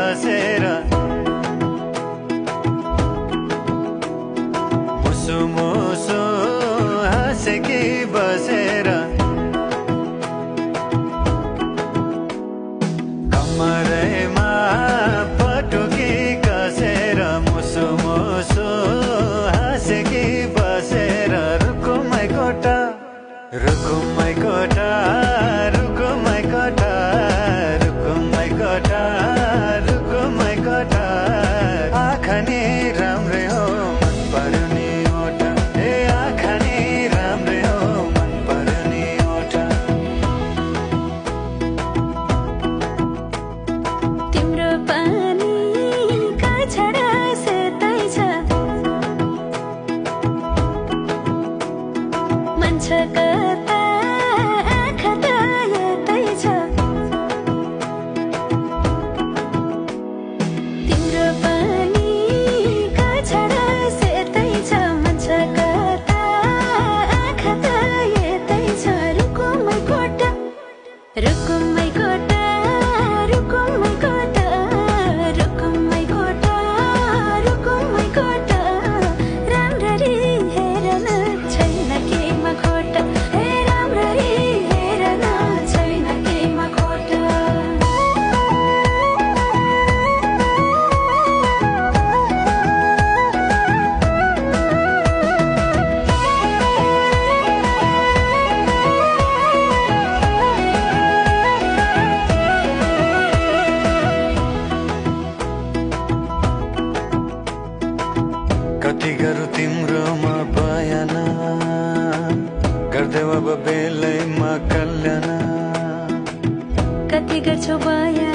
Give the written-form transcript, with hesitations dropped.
कसेर मुसु मुसु हाँसेकी बसेर कमरैमा पटुकी कसेर मुसु मुसु हाँसेकी बसेर रुकुमै कोटा रुकुमै कोटा रुकुमै कोटा रुकुमै कोटा रुकुमै कोटा आँखा नि राम्रै हो मन पर्यो नि ओठा ए आँखा नि राम्रै हो मन पर्यो नि ओठा तिम्रो पानीका छडा सेतै छ मन छ कता आँखा त यतै छ तिम्रो पानीका छडा सेतै छ मन छ कता आँखा त यतै छ रुकुमै कोटा रुकुमै कोटा रुकुमै कोटा रुकुमै कोटा रुकुमै कोटा राम्ररी हेर्न छैन केमा खोटा हे राम्ररी हेर्न छैन केमा खोटा कति गरौँ तिम्रोमा बयान गर्देऊ अब बेलैमा कल्याण कति गर्छौ बयान